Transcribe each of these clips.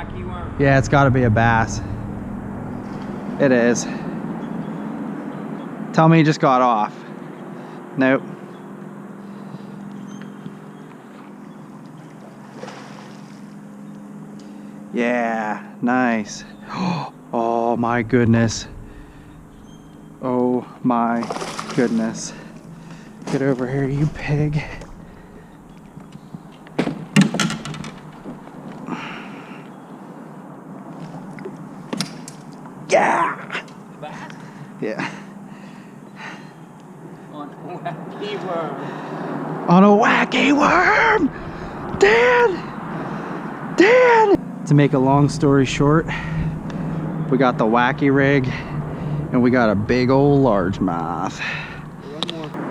wacky worm. Yeah, it's got to be a bass. It is. Tell me he just got off. Nope. Yeah, nice. Oh my goodness. Oh my goodness. Get over here, you pig. Yeah! Bass? Yeah. On a wacky worm. On a wacky worm! Dad! Dad! To make a long story short, we got the Wacky Rig and we got a big old largemouth. One more.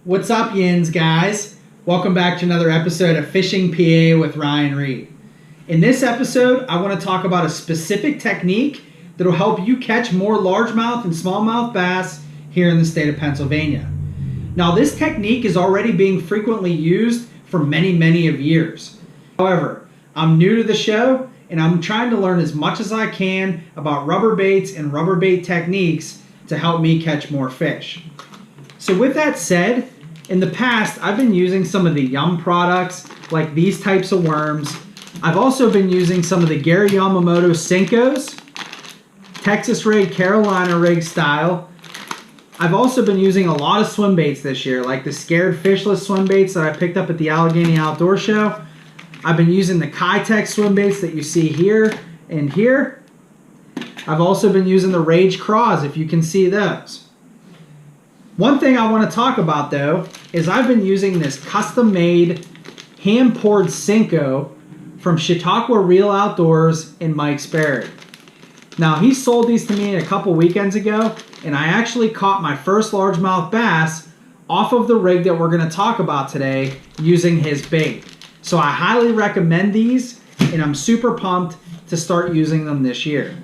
What's up, yins, guys? Welcome back to another episode of Fishing PA with Ryan Reed. In this episode, I want to talk about a specific technique that will help you catch more largemouth and smallmouth bass here in the state of Pennsylvania. Now, this technique is already being frequently used for many of years. However, I'm new to the show and I'm trying to learn as much as I can about rubber baits and rubber bait techniques to help me catch more fish. So with that said, in the past, I've been using some of the Yum products, like these types of worms. I've also been using some of the Gary Yamamoto Senkos, Texas Rig, Carolina Rig style. I've also been using a lot of swim baits this year, like the Scared Fishless swim baits that I picked up at the Allegheny Outdoor Show. I've been using the Kitech swim baits that you see here and here. I've also been using the Rage Craws, if you can see those. One thing I want to talk about though is I've been using this custom-made hand-poured Senko from Chautauqua Real Outdoors in Mike-Sperry. Now, he sold these to me a couple weekends ago, and I actually caught my first largemouth bass off of the rig that we're going to talk about today using his bait. So I highly recommend these, and I'm super pumped to start using them this year.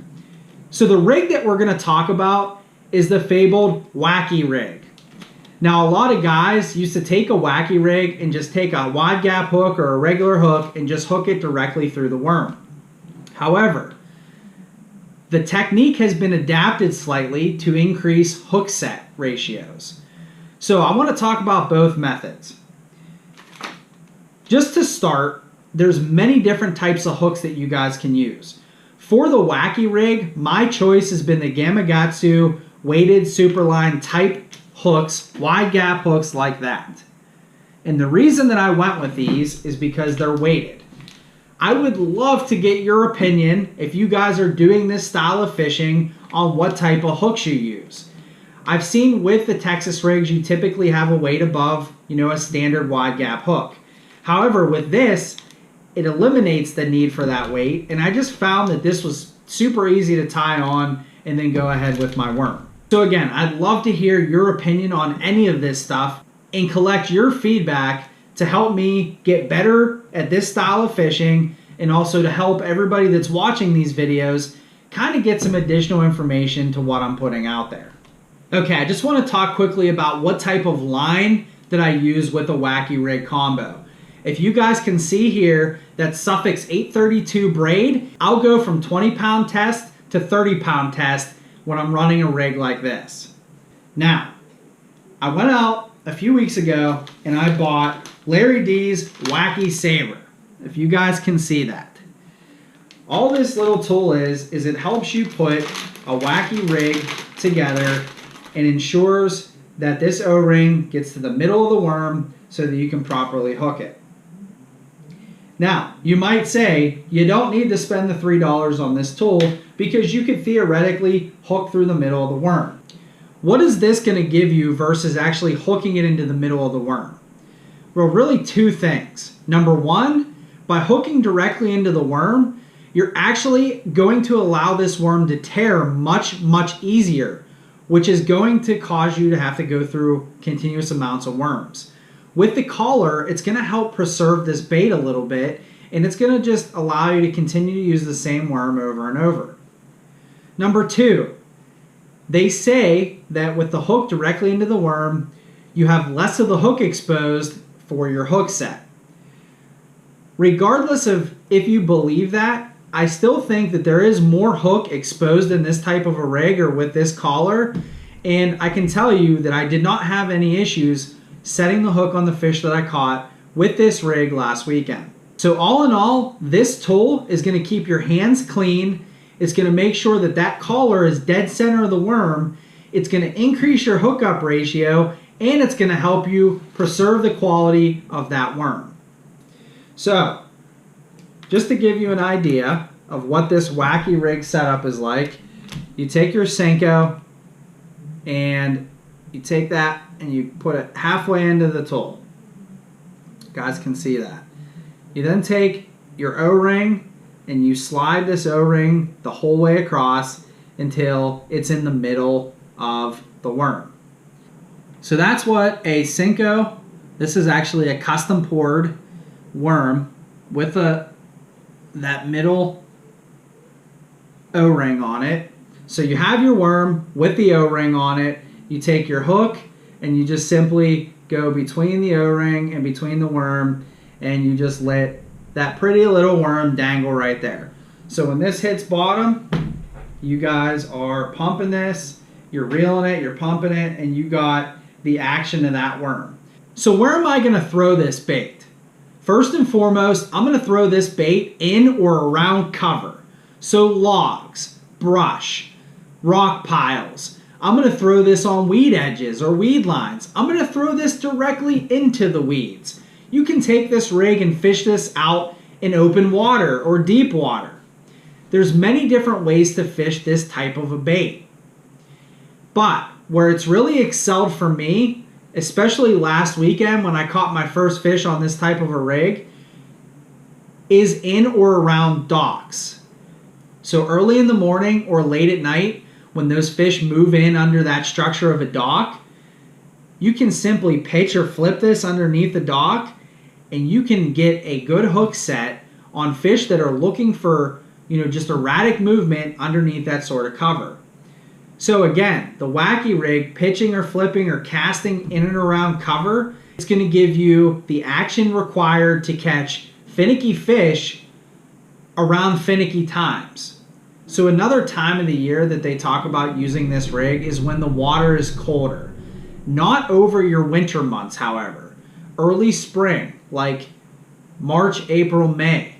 So the rig that we're going to talk about is the fabled Wacky Rig. Now, a lot of guys used to take a Wacky Rig and just take a wide gap hook or a regular hook and just hook it directly through the worm. However, the technique has been adapted slightly to increase hook set ratios. So I want to talk about both methods. Just to start, there's many different types of hooks that you guys can use. For the Wacky Rig, my choice has been the Gamakatsu weighted superline type hooks, wide gap hooks like that. And the reason that I went with these is because they're weighted. I would love to get your opinion if you guys are doing this style of fishing on what type of hooks you use. I've seen with the Texas rigs you typically have a weight above, a standard wide gap hook. However, with this, it eliminates the need for that weight, and I just found that this was super easy to tie on and then go ahead with my worm. So again, I'd love to hear your opinion on any of this stuff and collect your feedback to help me get better at this style of fishing, and also to help everybody that's watching these videos kind of get some additional information to what I'm putting out there. Okay, I just want to talk quickly about what type of line that I use with a Wacky Rig combo. If you guys can see here, that Suffix 832 braid, I'll go from 20-pound test to 30-pound test when I'm running a rig like this. Now, I went out a few weeks ago and I bought Larry D's Wacky Saber, if you guys can see that. All this little tool is it helps you put a Wacky Rig together and ensures that this O-ring gets to the middle of the worm so that you can properly hook it. Now, you might say you don't need to spend the $3 on this tool because you could theoretically hook through the middle of the worm. What is this going to give you versus actually hooking it into the middle of the worm? Well, really two things. Number one, by hooking directly into the worm, you're actually going to allow this worm to tear much, much easier, which is going to cause you to have to go through continuous amounts of worms. With the collar, it's going to help preserve this bait a little bit, and it's going to just allow you to continue to use the same worm over and over. Number 2, they say that with the hook directly into the worm, you have less of the hook exposed for your hook set. Regardless of if you believe that, I still think that there is more hook exposed in this type of a rig or with this collar, and I can tell you that I did not have any issues setting the hook on the fish that I caught with this rig last weekend. So all in all, this tool is going to keep your hands clean. It's going to make sure that that collar is dead center of the worm. It's going to increase your hookup ratio, and it's going to help you preserve the quality of that worm. So, just to give you an idea of what this Wacky Rig setup is like, you take your Senko and you take that and you put it halfway into the tool. You guys can see that. You then take your O-ring and you slide this O-ring the whole way across until it's in the middle of the worm. So that's what a Senko, this is actually a custom poured worm with that middle O-ring on it. So you have your worm with the O-ring on it. You take your hook and you just simply go between the O-ring and between the worm, and you just let that pretty little worm dangle right there. So when this hits bottom, you guys are pumping this, you're reeling it, you're pumping it, and you got the action of that worm. So where am I going to throw this bait? First and foremost, I'm going to throw this bait in or around cover. So logs, brush, rock piles. I'm going to throw this on weed edges or weed lines. I'm going to throw this directly into the weeds. You can take this rig and fish this out in open water or deep water. There's many different ways to fish this type of a bait. But where it's really excelled for me, especially last weekend when I caught my first fish on this type of a rig, is in or around docks. So early in the morning or late at night, when those fish move in under that structure of a dock, you can simply pitch or flip this underneath the dock, and you can get a good hook set on fish that are looking for, just erratic movement underneath that sort of cover. So again, the Wacky Rig, pitching or flipping or casting in and around cover, it's going to give you the action required to catch finicky fish around finicky times. So another time of the year that they talk about using this rig is when the water is colder. Not over your winter months, however. Early spring, like March, April, May.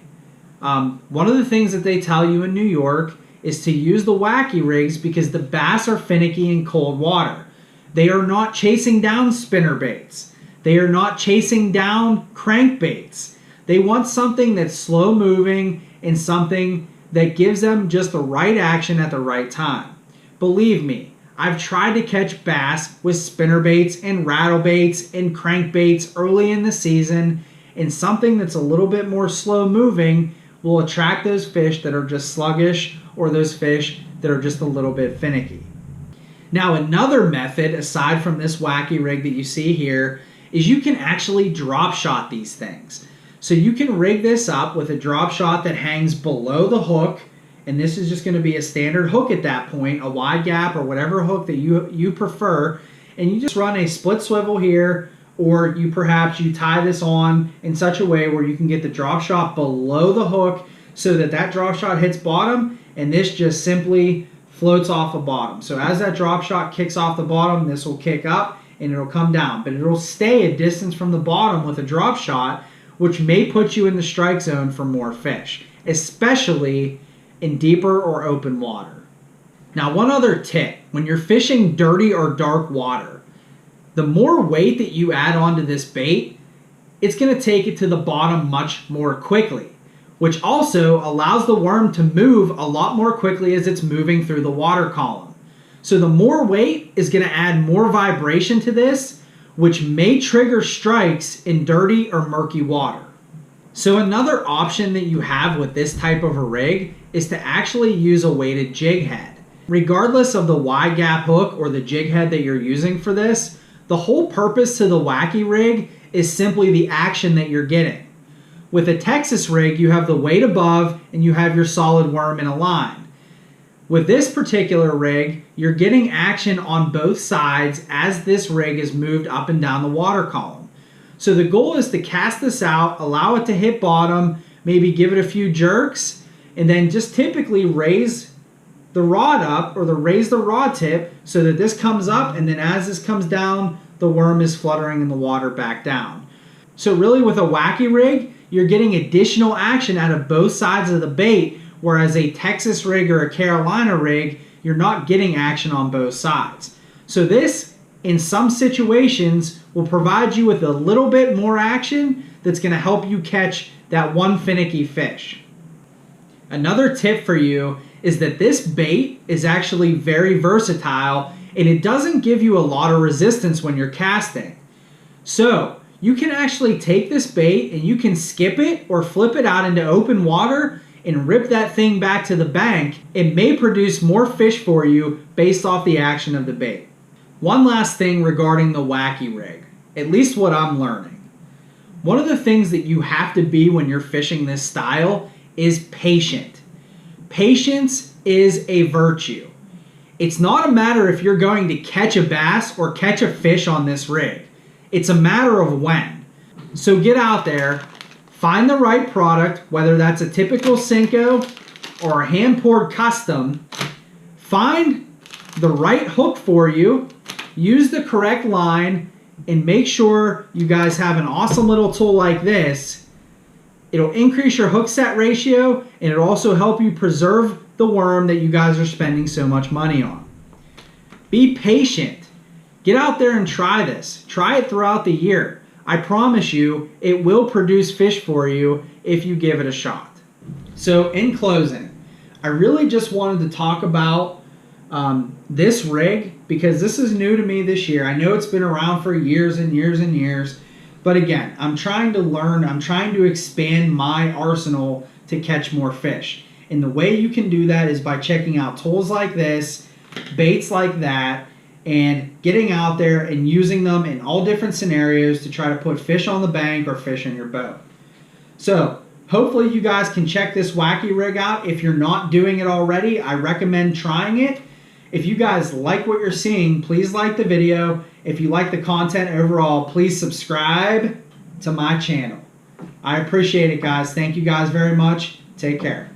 One of the things that they tell you in New York is to use the Wacky Rigs because the bass are finicky in cold water. They are not chasing down spinner baits. They are not chasing down crankbaits. They want something that's slow moving and something that gives them just the right action at the right time. Believe me, I've tried to catch bass with spinner baits and rattle baits and crankbaits early in the season, and something that's a little bit more slow moving will attract those fish that are just sluggish or those fish that are just a little bit finicky. Now, another method aside from this Wacky Rig that you see here is you can actually drop shot these things. So you can rig this up with a drop shot that hangs below the hook, and this is just going to be a standard hook at that point, a wide gap or whatever hook that you prefer, and you just run a split swivel here, or you tie this on in such a way where you can get the drop shot below the hook so that that drop shot hits bottom, and this just simply floats off the bottom. So as that drop shot kicks off the bottom, this will kick up and it'll come down, but it'll stay a distance from the bottom with a drop shot, which may put you in the strike zone for more fish, especially in deeper or open water. Now, one other tip, when you're fishing dirty or dark water, the more weight that you add onto this bait, it's going to take it to the bottom much more quickly, which also allows the worm to move a lot more quickly as it's moving through the water column. So the more weight is going to add more vibration to this, which may trigger strikes in dirty or murky water. So another option that you have with this type of a rig is to actually use a weighted jig head. Regardless of the wide gap hook or the jig head that you're using for this, the whole purpose to the Wacky rig is simply the action that you're getting. With a Texas rig, you have the weight above and you have your solid worm in a line. With this particular rig, you're getting action on both sides as this rig is moved up and down the water column. So the goal is to cast this out, allow it to hit bottom, maybe give it a few jerks, and then just typically raise the rod up or raise the rod tip so that this comes up, and then as this comes down, the worm is fluttering in the water back down. So really with a Wacky rig, you're getting additional action out of both sides of the bait, whereas a Texas rig or a Carolina rig, you're not getting action on both sides. So this, in some situations, will provide you with a little bit more action that's going to help you catch that one finicky fish. Another tip for you is that this bait is actually very versatile and it doesn't give you a lot of resistance when you're casting. So you can actually take this bait and you can skip it or flip it out into open water and rip that thing back to the bank. It may produce more fish for you based off the action of the bait. One last thing regarding the Wacky rig, at least what I'm learning. One of the things that you have to be when you're fishing this style is patient. Patience is a virtue. It's not a matter if you're going to catch a bass or catch a fish on this rig. It's a matter of when. So get out there, find the right product, whether that's a typical Senko or a hand-poured custom. Find the right hook for you, use the correct line, and make sure you guys have an awesome little tool like this. It'll increase your hook set ratio, and it'll also help you preserve the worm that you guys are spending so much money on. Be patient. Get out there and try this. Try it throughout the year. I promise you, it will produce fish for you if you give it a shot. So in closing, I really just wanted to talk about this rig because this is new to me this year. I know it's been around for years and years and years, but again, I'm trying to learn, I'm trying to expand my arsenal to catch more fish. And the way you can do that is by checking out tools like this, baits like that, and getting out there and using them in all different scenarios to try to put fish on the bank or fish in your boat. So hopefully you guys can check this Wacky rig out. If you're not doing it already, I recommend trying it. If you guys like what you're seeing, please like the video. If you like the content overall, please subscribe to my channel. I appreciate it, guys. Thank you guys very much. Take care.